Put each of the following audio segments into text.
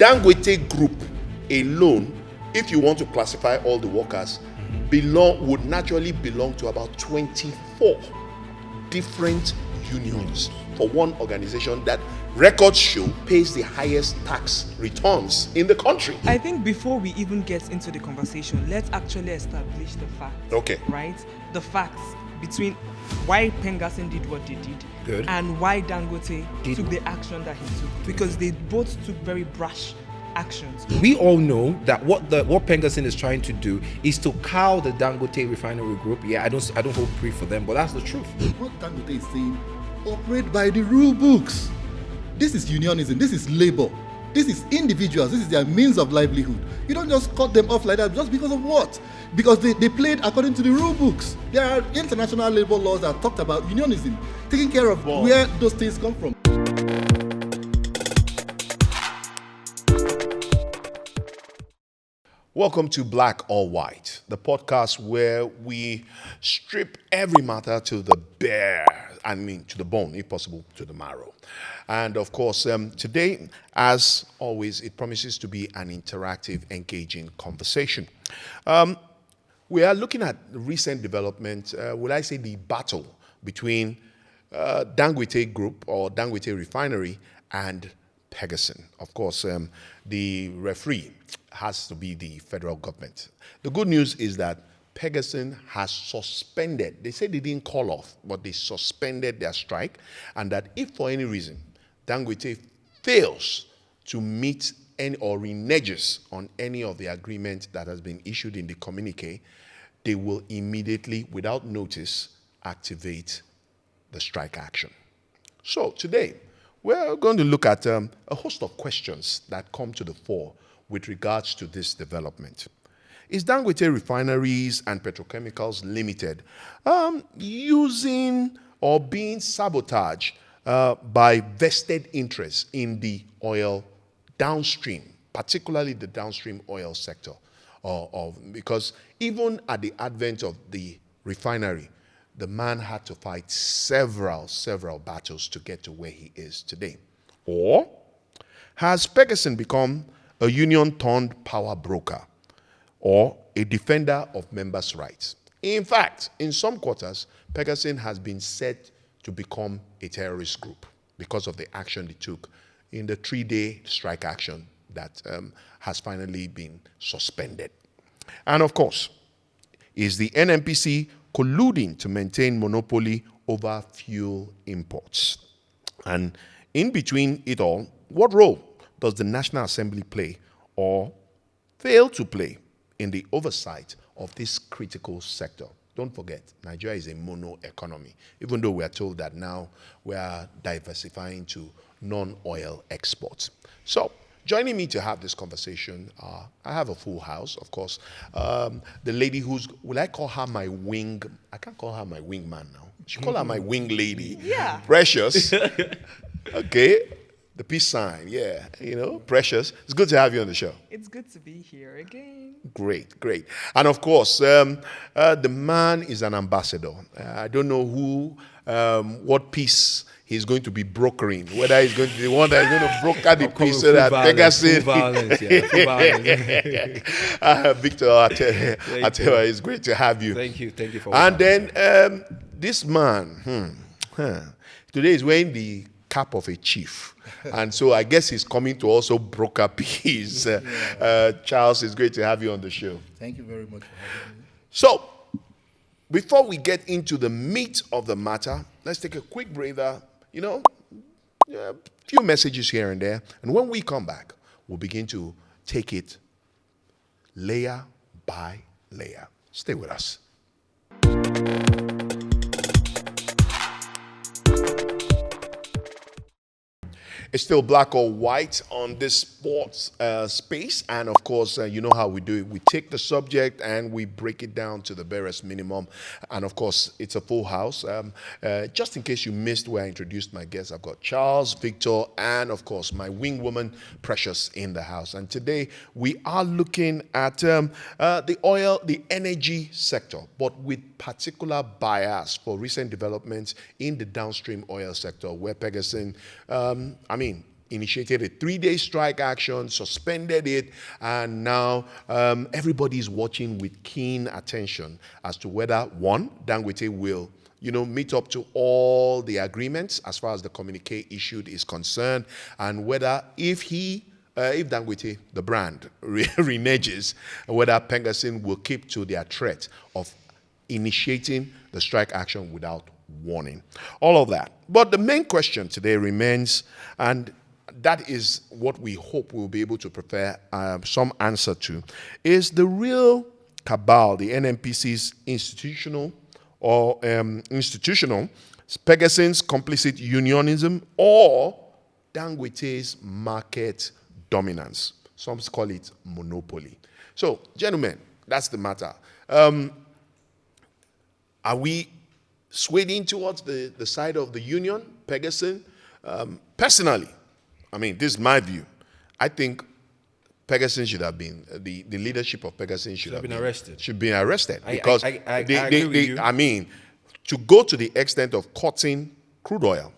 Dangote Group alone, if you want to classify all the workers, would naturally belong to about 24 different unions for one organization that records show pays the highest tax returns in the country. I think before we even get into the conversation, let's actually establish the facts. Okay. Right? The facts between why Pengassin did what they did. Good. And why Dangote took the action that he took. Because they both took very brash actions. We all know that what Pengassin is trying to do is to cow the Dangote refinery group. Yeah, I don't hold brief for them, but that's the truth. What Dangote is saying, operate by the rule books. This is unionism, this is labor, this is individuals, this is their means of livelihood. You don't just cut them off like that just because of what? Because they played according to the rule books. There are international labor laws that talked about unionism, taking care of where those things come from. Welcome to Black or White, the podcast where we strip every matter to the to the bone, if possible, to the marrow. And of course, today, as always, it promises to be an interactive, engaging conversation. We are looking at recent development, would I say the battle between Dangote Group or Dangote Refinery and Pengassin. Of course, the referee has to be the federal government. The good news is that Pengassin has suspended, they say they didn't call off, but they suspended their strike, and that if for any reason Dangote fails to meet any or reneges on any of the agreement that has been issued in the communique, they will immediately, without notice, activate the strike action. So today, we're going to look at a host of questions that come to the fore with regards to this development. Is Dangote Refineries and Petrochemicals Limited using or being sabotaged by vested interests in the oil downstream, particularly the downstream oil sector? Because even at the advent of the refinery, the man had to fight several battles to get to where he is today. Or has Pengassin become a union-turned power broker or a defender of members' rights? In fact, in some quarters, Pengassin has been said to become a terrorist group because of the action they took in the 3-day strike action that has finally been suspended. And of course, is the NNPC colluding to maintain monopoly over fuel imports? And in between it all, what role does the National Assembly play or fail to play in the oversight of this critical sector? Don't forget, Nigeria is a mono economy, even though we are told that now we are diversifying to non-oil exports. So, joining me to have this conversation, I have a full house, of course. The lady will I call her my wing? I can't call her my wing man now. She call her my wing lady. Yeah. Precious. Okay. The peace sign, yeah. Precious. It's good to have you on the show. It's good to be here again. Great. And of course, the man is an ambassador. I don't know what peace he's going to be brokering, whether he's going to be the one that is going to broker the peace so that Pengassin. Victor, I tell you, it's great to have you. Thank you for. And then this man, today is wearing the cap of a chief, and so I guess he's coming to also broker peace. Charles, it's great to have you on the show. Thank you very much for having me. So, before we get into the meat of the matter, let's take a quick breather. A few messages here and there, and when we come back, we'll begin to take it layer by layer. Stay with us. It's still Black or White on this sports space. And of course, you know how we do it. We take the subject and we break it down to the barest minimum. And of course, it's a full house. Just in case you missed where I introduced my guests, I've got Charles, Victor, and of course, my wing woman, Precious, in the house. And today, we are looking at the energy sector, but with particular bias for recent developments in the downstream oil sector, where Pengassin, initiated a 3-day strike action, suspended it, and now everybody is watching with keen attention as to whether, one, Dangote will meet up to all the agreements as far as the communique issued is concerned, and whether if Dangote, the brand, reneges, whether Pengassin will keep to their threat of initiating the strike action without warning. All of that. But the main question today remains, and that is what we hope we'll be able to prepare some answer to, is the real cabal, the NNPC's institutional, Pegassin's complicit unionism, or Dangote's market dominance. Some call it monopoly. So, gentlemen, that's the matter. Are we swaying towards the side of the union, Pegassin? Personally, I mean, this is my view. I think Pegassin should have been, the leadership of Pegassin should have been arrested. Should be arrested. Because I agree with you. I mean, to go to the extent of cutting crude oil,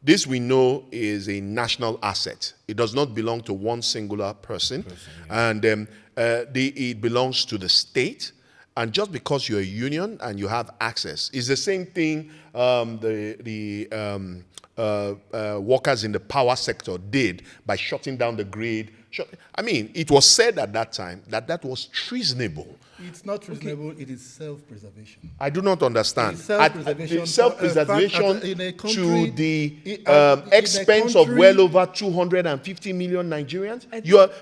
this we know is a national asset. It does not belong to one singular person. And it belongs to the state. And just because you're a union and you have access, it's the same thing workers in the power sector did by shutting down the grid. I mean, it was said at that time that was treasonable. It's not treasonable, it is self-preservation. I do not understand. Self-preservation, self-preservation to the expense of well over 250 million Nigerians.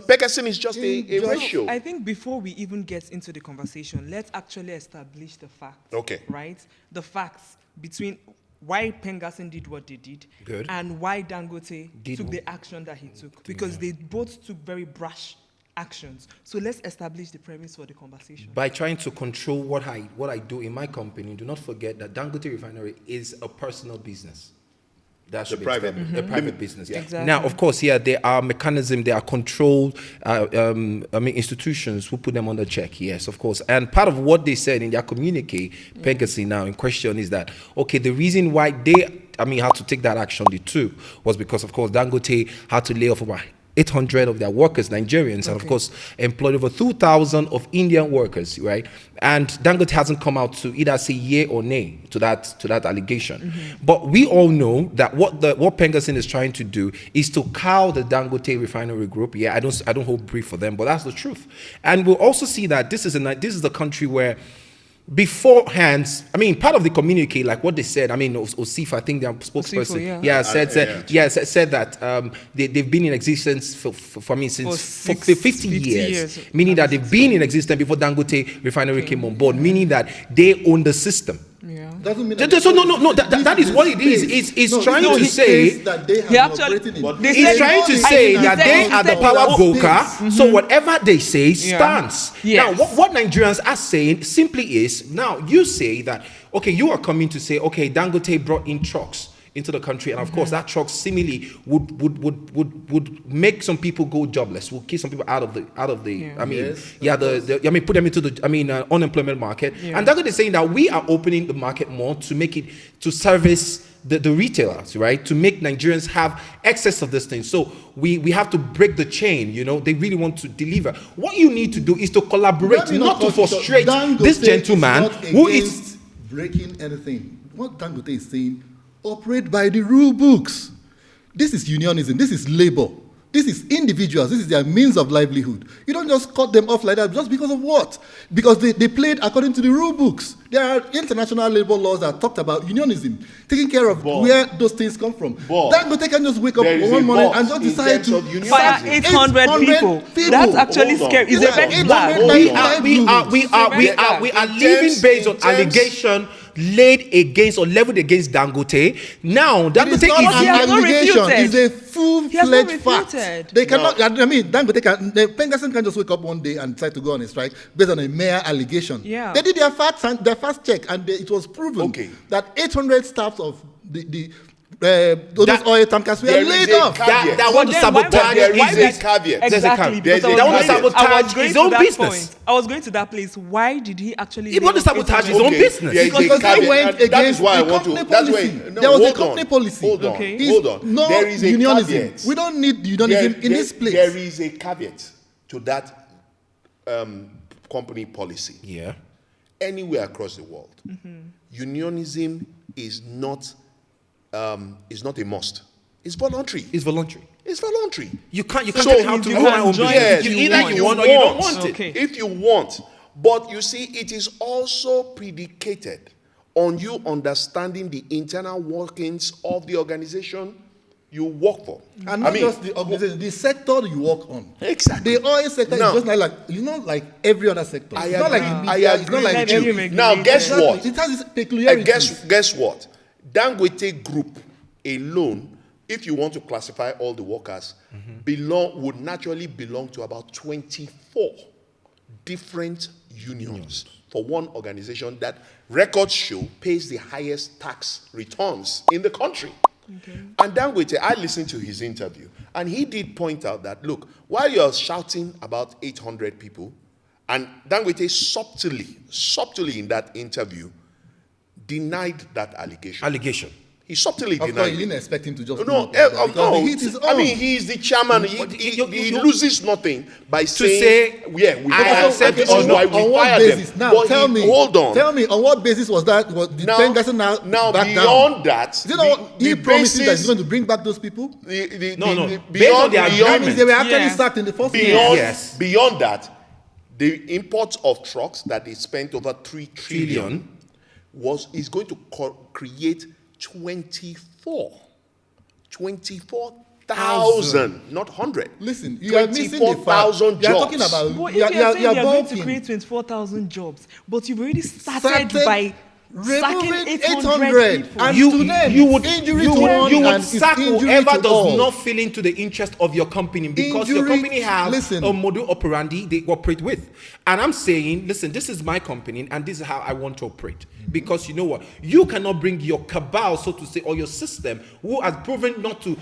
Pegassin is just a ratio. I think before we even get into the conversation, let's actually establish the facts. Okay. Right? The facts between why Pengassin did what they did and why Dangote took the action that he took. Because they both took very brash actions. So let's establish the premise for the conversation. By trying to control what I do in my company, do not forget that Dangote Refinery is a personal business. That should be private business. Yeah. Exactly. Now, of course, there are mechanisms, there are controlled institutions who put them under check. Yes, of course. And part of what they said in their communique, Pegassin now in question, is that, okay, the reason why they had to take that action, the two, was because, of course, Dangote had to lay off about 800 of their workers, Nigerians, and of course employed over 2,000 of Indian workers, right? And Dangote hasn't come out to either say yay or nay to that allegation. But we all know that what Pengassin is trying to do is to cow the Dangote refinery group. Yeah, I don't hold brief for them, but that's the truth. And we'll also see that this is the country where, beforehand, part of the communique, like what they said, Osif, I think their spokesperson, said that they've been in existence for since 50 years, meaning that they've been in existence before Dangote refinery came on board, meaning that they own the system. Yeah. Doesn't mean that is what it is. It's trying to say that they have He's trying to say that they are the power broker, so whatever they say stands. Yes. Now, what Nigerians are saying simply is, now you say that, okay, you are coming to say, okay, Dangote brought in trucks into the country, and of course that truck seemingly would make some people go jobless, will keep some people out of the put them into the unemployment market. And Dangote is saying that we are opening the market more to make it to service the retailers, right? To make Nigerians have access of this thing. So we have to break the chain, They really want to deliver. What you need to do is to collaborate, not to frustrate this gentleman who is breaking anything. What Dangote is saying, operate by the rule books. This is unionism. This is labor. This is individuals. This is their means of livelihood. You don't just cut them off like that just because of what? Because they played according to the rule books. There are international labor laws that talked about unionism, taking care of where those things come from. Dangote can just wake up one morning and just decide to fire 800 people. That's actually scary. It's a red flag. We are living based on allegation laid against or leveled against Dangote. Now Dangote is an allegation. It's a full-fledged fact. They cannot. Pengassin can just wake up one day and decide to go on a strike based on a mere allegation. Yeah. They did their fast check, and it was proven that 800 staffs of the those oil tankers were there is laid a off. caveat. That want to Then why sabotage. there why is we- a caveat. There's a Exactly. caveat. because There's I a was caveat. going- I sabotage was going his to own that business. point. I was going to that place. Why did he actually? He want to sabotage his own business. There is Because a they caveat, went and that is against why I the want to. company That's why policy. no, There was a hold company on, policy. Hold on, Okay. hold on. No There is a unionism. caveat. We don't need unionism in this place. There is a caveat to that company policy. Yeah. Anywhere across the world, unionism is not a must. It's voluntary. It's voluntary. It's voluntary. You can't tell me how to you run my own can join business. if You you either want. you want or you don't want Okay. it. If you want. But you see, it is also predicated on you understanding the internal workings of the organization you work for. And not just the organization, the sector you work on. Exactly. The oil sector Now- is just it's not like every other sector. I It's not like agree. the I media, it's agree not like with the you. Very Now, guess regulated. what? It has its peculiarities. Guess what? Dangote Group alone, if you want to classify all the workers, would naturally belong to about 24 different unions for one organization that records show pays the highest tax returns in the country. Okay. And Dangote, I listened to his interview, and he did point out that, look, while you're shouting about 800 people, and Dangote subtly in that interview denied that allegation. He subtly Of course, denied you it. didn't expect him to just No, come out like that, because the heat is I on. mean, he's the chairman. He loses nothing by saying, say, yeah, we I don't accept this it or is not. why we On what fired basis? them. Now, But tell me. Hold on. Tell me, on what basis was that? Did Pengasson now back beyond down? that, Is it not he promising that he's going to bring back those people? No. Based on Beyond, the That means agreement. they were actually Yeah. sacked in the first place. beyond, Yes. beyond that, the import of trucks that they spent over 3 trillion is going to create 24,000, not 100. Listen, you are missing the fact. 24,000 You are jobs. talking about. But You if you're saying you're going to bulking. create 24,000 jobs, but you've already started Started by sacking removing 800 people. and You to them, would injury you to would, one you would and it's sack injury whoever to does all. not fit into the interest of your company because your Injury- company has listen. a model operandi they operate with. And I'm saying, listen, this is my company and this is how I want to operate. Because you know what? You cannot bring your cabal, so to say, or your system, who has proven not to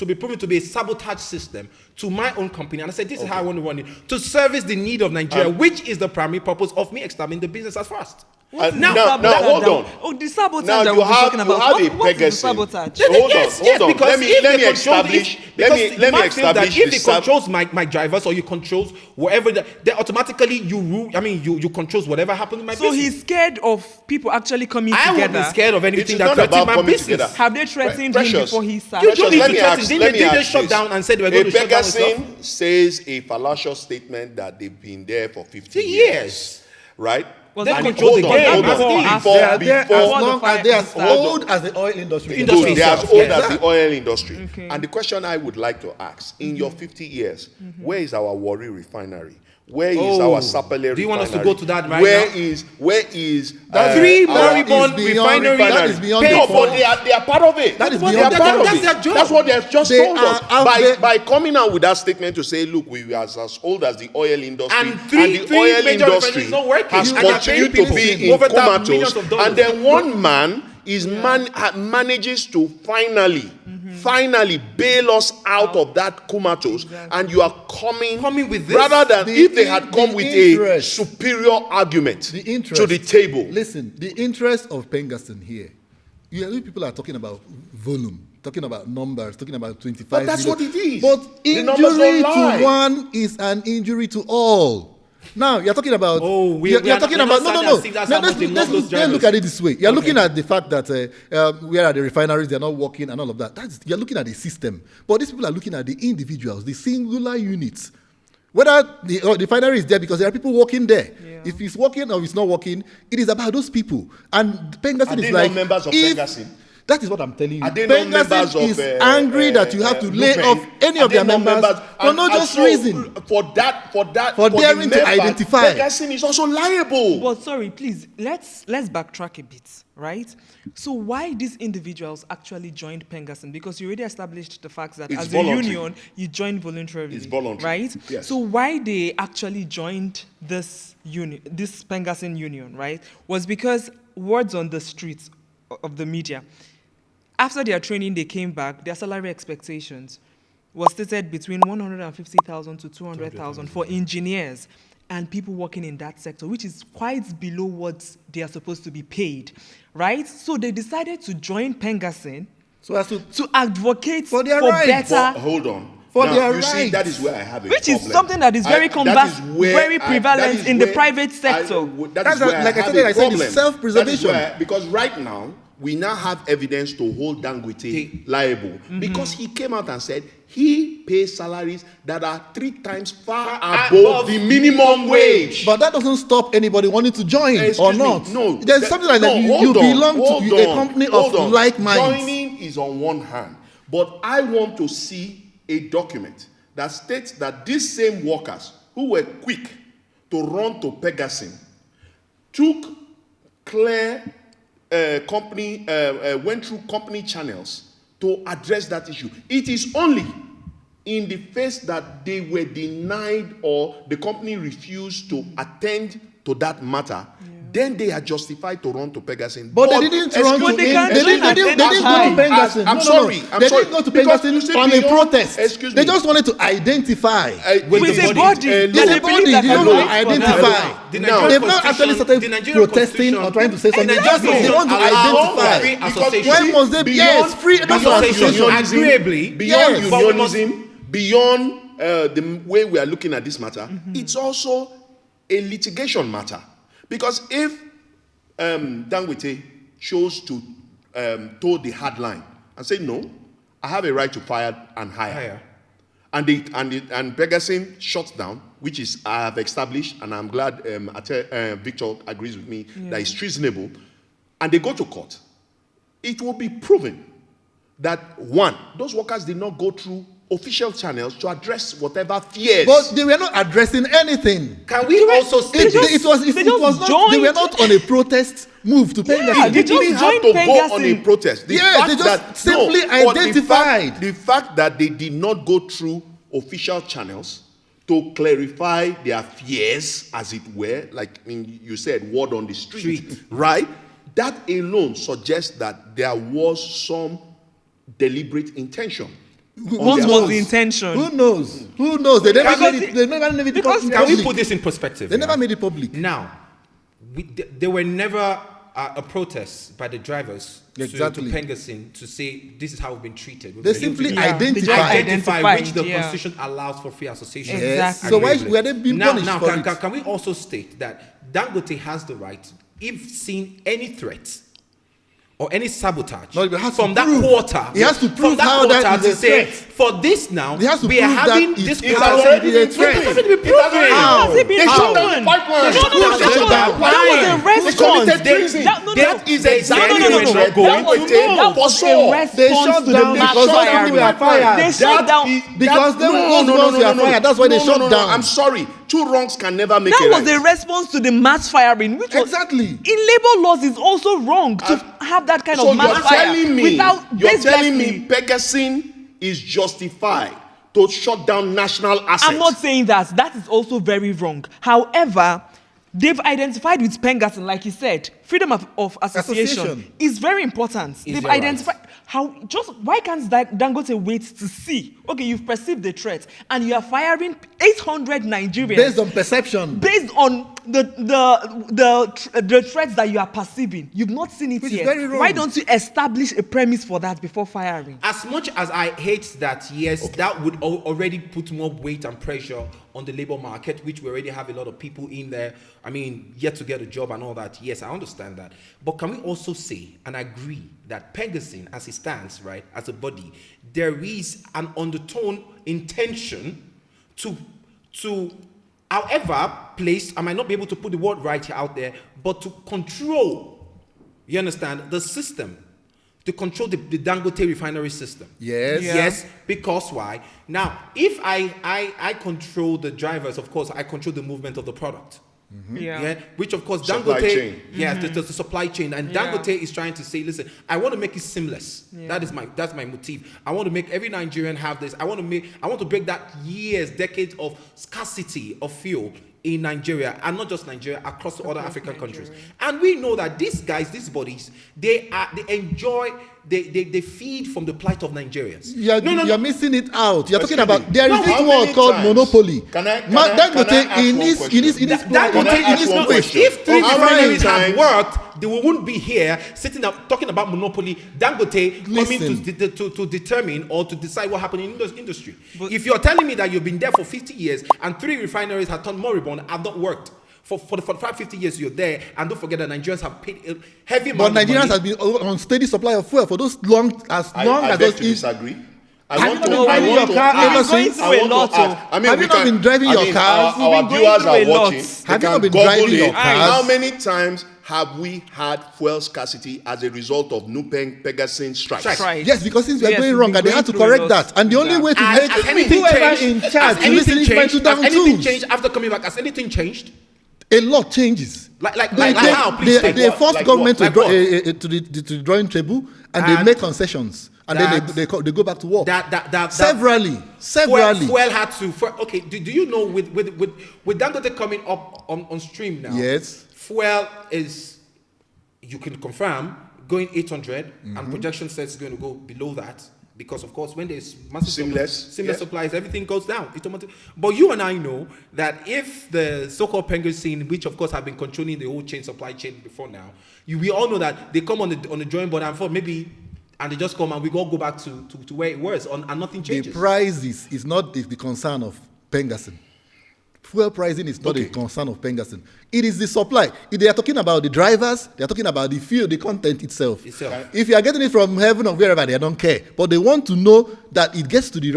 be proven to be a sabotage system, to my own company. And I said, this is how I want to run it. To service the need of Nigeria, which is the primary purpose of me establishing the business as first. Now, Sabotage hold that- on. Oh, the sabotage Now that you we're talking have about. a What is the Pegasus. sabotage? Hold Yes, on, hold on. because Let me if they control establish. the- Let me because the man feels that establish if the he controls my drivers or you controls whatever, then automatically you rule. I mean, you controls whatever happens in my So business. he's scared of people actually coming I won't together. be scared of It anything is that not threatens about my coming business. together. Have they threatened him Precious. before he started? You don't need Let to me threaten. ask- Didn't let they me just ask shut this. down and said they were A going to shut down stuff? Pegasus says a fallacious statement that they've been there for 50 years. years, right? Was They that control the before- game. was that I'm before or asking. after? They are there as Before the long fire as they are started. old as the oil industry. Industry They are as itself, old yes. as the oil industry. Okay. And the question I would like to ask, in your 50 years, where is our Warri refinery? Where is Oh, our Sapele do you want us to refinery? go to that right Where now? is That Three our- Maribon is beyond- refinery. that is beyond No, the but point. they are part of it. That is They beyond are the part point. of That's it. their job. That's what they have just They told are us. out there. By coming out with that statement to say, look, we are as old as the oil industry, And three the oil major industry refineries not working. has And they're continued paying to people be in over millions comatose. of dollars. And then one man manages to finally bail us out of that comatose, and you are coming with this. rather than The if they had come the with interest. a superior argument The interest to the table. Listen, the interest of Pengasson here. People are talking about volume, talking about numbers, talking about 25. But that's million. what it is. But The numbers injury don't lie. to one is an injury to all. Now you're talking about. Oh, we you're are talking not- about we're not no. saying that's how much they love those Let's drivers. look at it this way. You're looking at the fact that we are at the refineries, they're not working, and all of that. You're looking at the system, but these people are looking at the individuals, the singular units. Whether the refinery is there because there are people working there. Yeah. If it's working or it's not working, it is about those people. And Pengasson Are they is not like members of if- Pengasson? That is what I'm telling you. Are they not members Pengasson of, is angry that you have to lay Lupen? off any Are of they their not members for And- no and just so, reason. For the daring to members, identify. Pegasus is also liable. But sorry, please, let's backtrack a bit, right? So why these individuals actually joined Pengasson? Because you already established the fact that It's as voluntary. a union, you joined voluntarily. It's voluntary. Right? Yes. So why they actually joined this union, this Pengasson union, right? Was because words on the streets of the media, After their training, they came back. Their salary expectations was stated between 150,000 to 200,000 for engineers and people working in that sector, which is quite below what they are supposed to be paid, right? So they decided to join Pengassin So as to advocate for for their rights. better, Hold on. For now, their you see, rights. that is where I have a which problem. is something that is very very prevalent in the private sector. That's like I said, it's self-preservation. Because right now, we now have evidence to hold Dangote liable. Because he came out and said he pays salaries that are 3 times far above the minimum wage. But that doesn't stop anybody wanting to join or Excuse me, not. no. There's something like that. You belong to a company of like minds. Joining is on one hand, but I want to see a document that states that these same workers who were quick to run to Pengassin took clear went through company channels to address that issue. It is only in the face that they were denied or the company refused to attend to that matter, then they are justified to run to Pengassin. But they didn't run to they can't they didn't go to Pengassin. I'm sorry. They didn't go to Pengassin on a protest. Excuse They me. just wanted to identify. With a body. It's They a believe body. that They don't can want to fight for them. identify. The No. Nigerian They've not Constitution- actually started the Nigerian protesting or trying to say something. The Nigerian They want to Constitution allows identify. free association. When must they? Yes, free association. Agreeably, Beyond Yes. unionism, beyond the way we are looking at this matter, it's also a litigation matter. Because if Dangote chose to toe the hard line and say, no, I have a right to fire and hire. And Pengassin shuts down, which is I have established, and I'm glad Victor agrees with me that it's treasonable, and they go to court, it will be proven that, one, those workers did not go through official channels to address whatever fears. But they were not addressing anything. can we also state It this? was not. They were not on a protest move to Pengassin. they They didn't just have to joined go on a Pengassin. protest. The Yeah, fact they just that- simply but identified. The fact that they did not go through official channels to clarify their fears, as it were, like you said, word on the street, right? That alone suggests that there was some deliberate intention. What was the intention? Who knows? Who knows? They never Because made it. They never made it because- public. Can we put this in perspective? They never made it public. Now, there were never a protest by the drivers Exactly. to Pengassin to say this is how we've been treated. They simply Yeah, they just identified. identify which the yeah. Constitution allows for free association. Yes. Exactly. So why Agreeably. were they being punished now, for it? can we also state that Dangote has the right, if seen any threat or any sabotage No, he has to from that prove. quarter, He has to from prove that how that quarter is to a say, threat. for this now, He has to we are prove that having it this is quarter already a it threat. has to be proven. How has it been They shut down proven? the pipeline. No, They that shut was down a the pipeline. response. They committed treason. That is they exactly said they what were not Dangote going that was foresaw. a They response shut to the down mass because firing. only were fired. They shut down. Because those ones were fired. That's why they shut down. I'm sorry. Two wrongs can never make That a was right. a response to the mass firing, which was Exactly. in labor laws is also wrong to have that kind So of mass you're fire telling me, without you're telling baselessly. me Pengassin is justified to shut down national assets. I'm not saying that. That is also very wrong. However, they've identified with Pengassin, like you said, freedom of association is very important. They've your right. identified why can't Dangote wait to see? Okay, you've perceived the threat and you are firing 800 Nigerians Based on perception. based on the threats that you are perceiving. You've not seen it Which is yet. very wrong. Why don't you establish a premise for that before firing? As much as I hate that, yes, that would already put more weight and pressure on the labor market, which we already have a lot of people in there, I mean, yet to get a job and all that. Yes, I understand that. But can we also say and agree that Pengassin, as it stands, right, as a body, there is an undertone intention to however placed, I might not be able to put the word right out there, but to control, you understand, the system, to control the Dangote refinery system. Yes. Yeah. Yes, because why? Now, if I control the drivers, of course, I control the movement of the product. Yeah, which of course Supply Dangote, chain. yeah, the supply chain, and Yeah. Dangote is trying to say, listen, I want to make it seamless. Yeah. That's my motive. I want to make every Nigerian have this. I want to break that decades of scarcity of fuel in Nigeria, and not just Nigeria, across other African countries. And we know that these guys, these bodies, they feed from the plight of Nigerians. You're missing it out. You're talking about Excuse me. there is this word called monopoly. If 3 refineries had worked, they wouldn't be here sitting up talking about monopoly. Dangote coming to determine or to decide what happened in the industry. But if you're telling me that you've been there for 50 years and 3 refineries have turned moribund, have not worked for the 45, 50 years you're there, and don't forget that Nigerians have paid a heavy amount of money. But Nigerians have been on steady supply of fuel for those long as I those. Disagree. Have you not been driving your car ever since? Have you not been driving your cars? Our viewers are watching. Have you not been driving your cars? How many times have we had fuel scarcity as a result of Pegasin strikes? Yes, because things were going wrong and they had to correct that. And the only way to make whoever in charge to listen is by to down tools. Has anything changed after coming back? Has anything changed? A lot changes. Like how? Please they force government to the drawing table and they make concessions. And then they go back to work. Severally. Fuel had to. Okay, do you know with Dangote coming up on stream now? Yes. Fuel is, you can confirm, going 800, and projection says it's going to go below that. Because of course, when there's massive seamless supplies, everything goes down. But you and I know that if the so-called Penguin, which of course have been controlling the whole supply chain before now, we all know that they come on the drawing board and for maybe. And they just come and we all go back to where it was and nothing changes. The price is not the concern of Pengasin. Fuel pricing is not a concern of Pengasin. It is the supply. If they are talking about the drivers, they are talking about the fuel, the content itself. If you are getting it from heaven or wherever, they don't care. But they want to know that it gets to the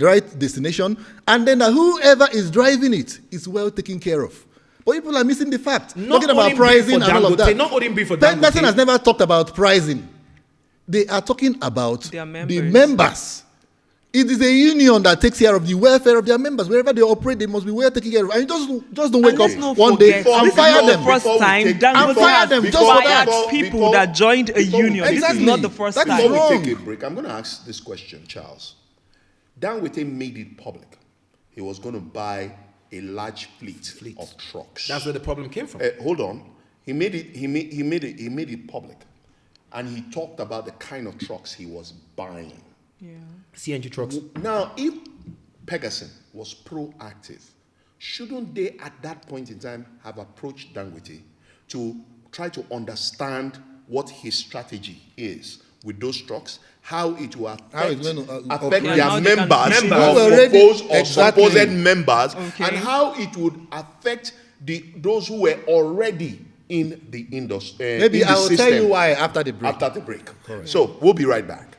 right destination, and then whoever is driving it is well taken care of. But people are missing the fact. Talking about pricing and all of that. Pengasin has never talked about pricing. They are talking about the members. It is a union that takes care of the welfare of their members. Wherever they operate, they must be well taken care of. And just don't wake up one day and fire them. First time Dangote has fired people that joined a union. This is not the first time. Before we take a break, I'm going to ask this question, Charles. Dangote made it public. He was going to buy a large fleet of trucks. That's where the problem came from. Hold on. He made it public. And he talked about the kind of trucks he was buying. Yeah. CNG trucks. Now, if Pegasin was proactive, shouldn't they at that point in time have approached Dangote to try to understand what his strategy is with those trucks, how it will affect their members, or supposed members, and how it would affect those who were already in the industry. Maybe I will tell you why after the break. Correct. So we'll be right back.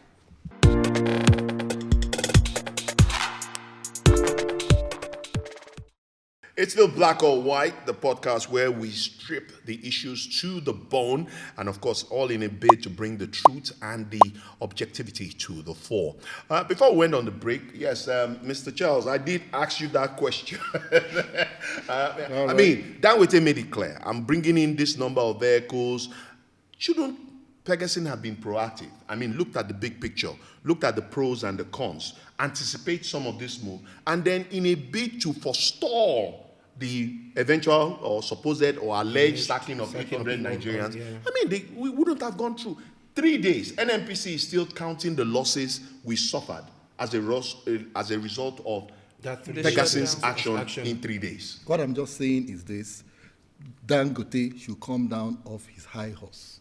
It's still Black or White, the podcast where we strip the issues to the bone, and of course, all in a bid to bring the truth and the objectivity to the fore. Before we went on the break, yes, Mr. Charles, I did ask you that question. I mean, Dangote made it clear. I'm bringing in this number of vehicles. Shouldn't Pegasin have been proactive? I mean, looked at the big picture, looked at the pros and the cons, anticipate some of this move, and then in a bid to forestall the eventual or supposed or alleged sacking of 800 Nigerians. I mean, we wouldn't have gone through 3 days. NNPC is still counting the losses we suffered as a result of Pegasin's action in 3 days. What I'm just saying is this: Dangote should come down off his high horse.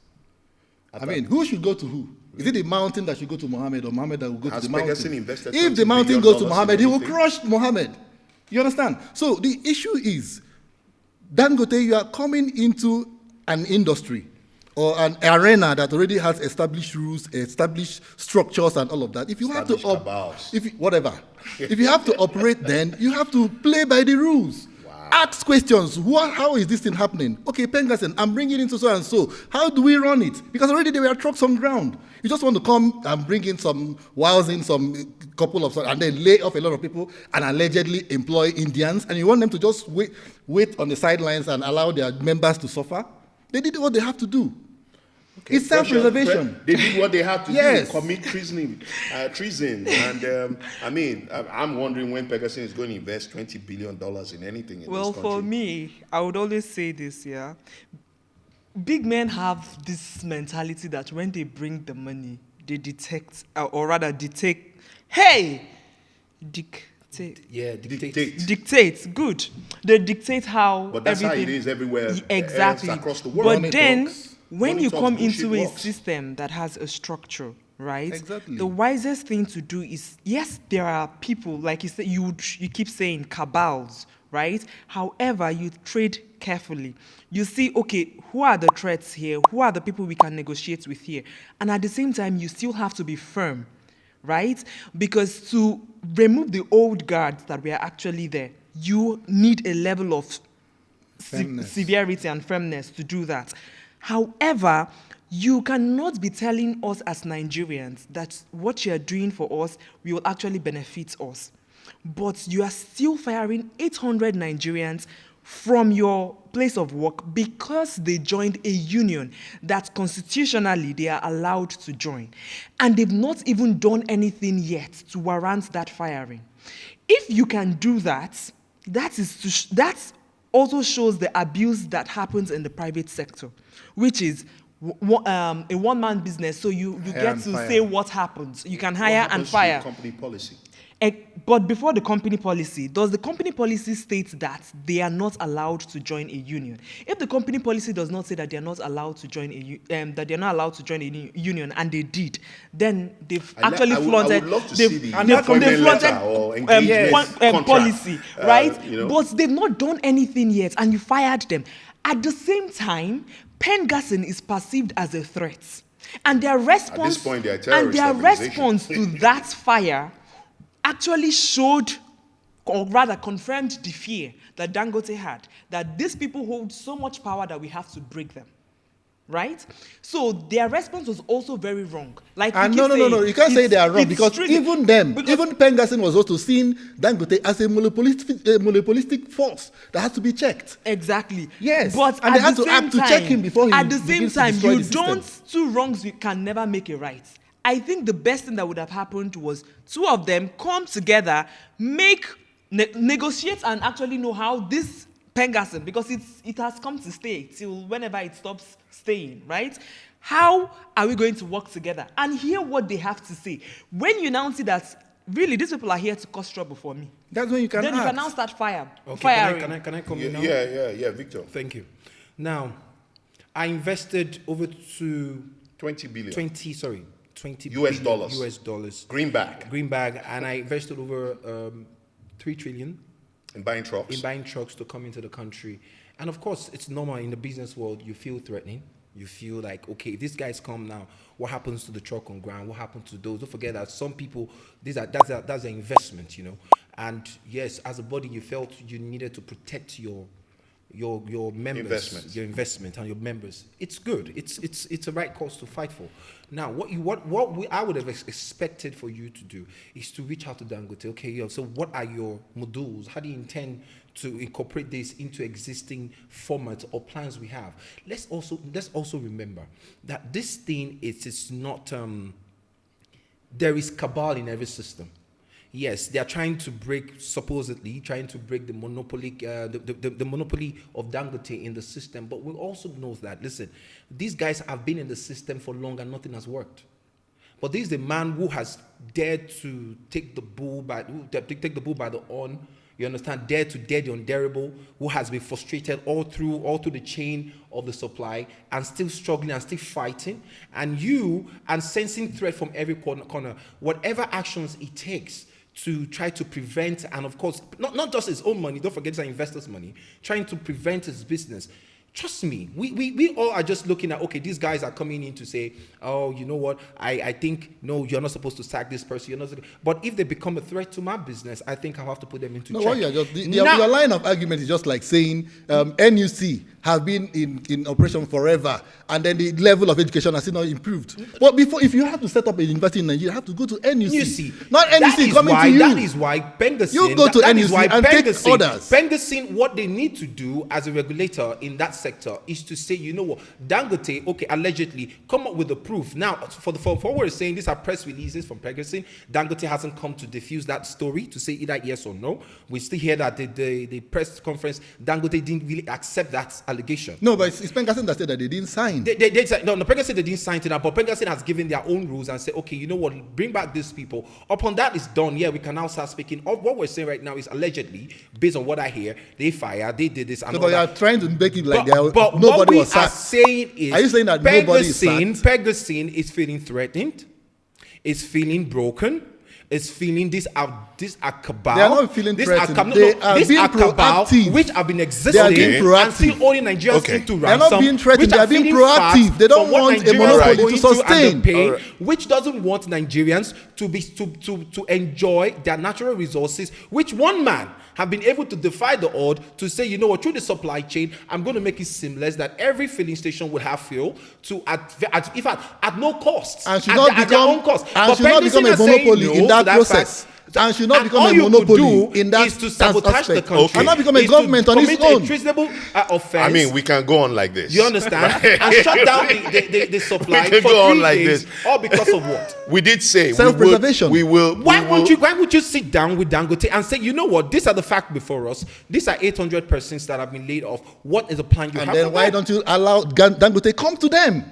I mean, who should go to who? Is it the mountain that should go to Mohammed, or Mohammed that will go to the mountain? If the mountain goes to Mohammed, he will crush Mohammed. You understand? So the issue is, Dangote, you are coming into an industry or an arena that already has established rules, established structures, and all of that. If you have to if you have to operate, then you have to play by the rules. Ask questions. How is this thing happening? Okay, Pengasin, I'm bringing in so and so. How do we run it? Because already there were trucks on ground. You just want to come and bring in some couple of, and then lay off a lot of people and allegedly employ Indians, and you want them to just wait on the sidelines and allow their members to suffer? They did what they have to do. It's self-preservation. They did what they had to Yes. do, commit treason. And I'm wondering when Pegasus is going to invest $20 billion in anything in Well, this country. for me, I would always say this, yeah. Big men have this mentality that when they bring the money, they detect, or rather dictate. Hey! Dictate. Yeah, dictate. Dictate. Good. They dictate how But that's everything. how it is everywhere Exactly. else across the world. But Money then, talks. when Money you talks, come bullshit into a walks. system that has a structure, right? Exactly. The wisest thing to do is, yes, there are people, like you said, you keep saying cabals, right? However, you trade carefully. You see, okay, who are the threats here? Who are the people we can negotiate with here? And at the same time, you still have to be firm, right? Because to remove the old guards that were actually there, you need a level of Firmness. severity and firmness to do that. However, you cannot be telling us as Nigerians that what you are doing for us will actually benefit us. But you are still firing 800 Nigerians from your place of work because they joined a union that constitutionally they are allowed to join. And they've not even done anything yet to warrant that firing. If you can do that, that also shows the abuse that happens in the private sector, which is a one-man business. So you get and to fire. say what happens. You can What hire happens and to fire. company policy. But before the company policy, does the company policy state that they are not allowed to join a union? If the company policy does not say that they are not allowed to join a union, and they did, then they've actually I would flaunted. love to they've- see the they've appointment flaunted, letter or engagement contract, policy, right? you know. But they've not done anything yet, and you fired them. At the same time, Pengassin is perceived as a threat, and their response point, they are terrorist and their organization. response to that fire actually showed, or rather confirmed, the fear that Dangote had, that these people hold so much power that we have to break them. Right? So their response was also very wrong. Like And we keep no, saying, you can't say they are wrong it's because strictly- even them, because- even Pengassin was also seen Dangote as a monopolistic force that has to be checked. Exactly. Yes. But And at they had the to same act to time, check him before he at the same begins to time, destroy you the system. don't, two wrongs you can never make a right. I think the best thing that would have happened was two of them come together, negotiate, and actually know how this Pengassin, because it has come to stay till whenever it stops staying, right? How are we going to work together and hear what they have to say? When you now see that really these people are here to cause trouble for me, That's when you can then you act. can now start firing. Can I come in now? Yeah, Victor. Thank you. Now, I invested over to 20 billion. 20 US billion dollars. US dollars. Greenback And I invested over 3 trillion in buying trucks. in buying trucks to come into the country. And of course, it's normal in the business world, you feel threatening. You feel like, okay, if these guys come now, what happens to the truck on ground? What happens to those? Don't forget that some people, that's an investment, you know. And yes, as a body, you felt you needed to protect your members, your investment and your members. It's good. It's a right cause to fight for. Now, I would have expected for you to do is to reach out to Dangote. Okay, so what are your modules? How do you intend to incorporate this into existing formats or plans we have? Let's also remember that this thing is not. There is cabal in every system. Yes, they are supposedly trying to break the monopoly, the monopoly of Dangote in the system. But we also know that, listen, these guys have been in the system for long and nothing has worked. But this is the man who has dared to take the bull by the horn. You understand? Dare to dare the undareable, who has been frustrated all through the chain of the supply and still struggling and still fighting. And sensing threat from every corner. Whatever actions it takes to try to prevent, and of course, not just his own money, don't forget it's an investor's money, trying to prevent his business. Trust me, we all are just looking at, okay, these guys are coming in to say, oh, you know what, I think, no, you're not supposed to sack this person. But if they become a threat to my business, I think I'll have to put them into check. Your line of argument is just like saying NUC have been in operation forever, and then the level of education has still not improved. But if you have to set up a university in Nigeria, you have to go to NUC. Not NUC coming to you. That is why Pengasin, you go to NUC and take orders. Pengasin, what they need to do as a regulator in that sector is to say, you know what, Dangote, okay, allegedly, come up with the proof. Now, for what we're saying, these are press releases from Pengasin. Dangote hasn't come to diffuse that story to say either yes or no. We still hear that the press conference, Dangote didn't really accept that allegation. No, but it's Pengasin that said that they didn't sign. They said, no, Pengasin they didn't sign to that, but Pengasin has given their own rules and said, okay, you know what, bring back these people. Upon that is done, yeah, we can now start speaking. What we're saying right now is allegedly, based on what I hear, they fired, they did this. And so, but you are trying to make it like but nobody was sacked. What we are saying is, are you saying that nobody is sacked? Pengasin is feeling threatened, is feeling broken, is feeling these are cabal. They are not feeling threatened. They are being proactive. Which have been existing they are being proactive. And still holding Nigerians into ransom. They are not being threatened. They are being proactive. They don't want a monopoly to sustain. Which doesn't want Nigerians to enjoy their natural resources, which one man have been able to defy the odd to say, you know what, through the supply chain, I'm going to make it seamless that every filling station will have fuel at no cost. And should not become a monopoly in that process. And should not become a monopoly in that is to sabotage the country. And not become a government on its own. A treasonable offense. I mean, we can go on like this. You understand? And shut down the supply for 3 days. All because of what? We did say self-preservation. Why would you sit down with Dangote and say, you know what, these are the facts before us. These are 800 persons that have been laid off. What is the plan you have? And then why don't you allow Dangote come to them?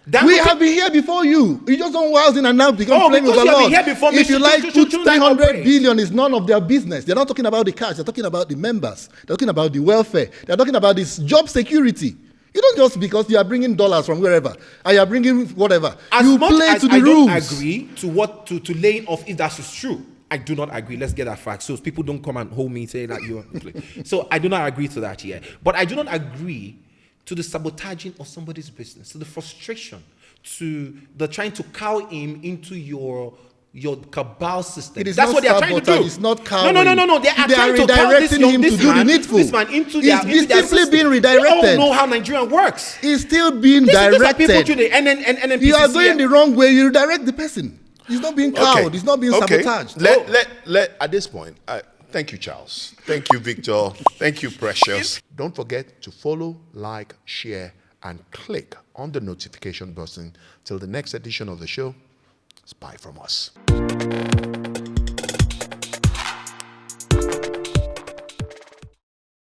We have been here before you. You just don't wow in and now become playing with the Lord. If you like, put 300 billion is none of their business. They're not talking about the cash. They're talking about the members. They're talking about the welfare. They're talking about this job security. You don't just because you are bringing dollars from wherever and you are bringing whatever. You play to the rules. I don't agree to laying off if that is true. I do not agree. Let's get that fact. So people don't come and hold me and say that you're. So I do not agree to that yet. But I do not agree to the sabotaging of somebody's business, to the frustration, to the trying to cow him into your cabal system. That's what they are trying to do. It's not cowing. No. They are trying to cow this man into their simply being redirected. We all know how Nigerian works. It's still being directed. These are people to the NNPCL. You are going the wrong way. You redirect the person. He's not being cowed. He's not being sabotaged. Let at this point. Thank you, Charles. Thank you, Victor. Thank you, Precious. Don't forget to follow, like, share, and click on the notification button. Till the next edition of the show, it's bye from us.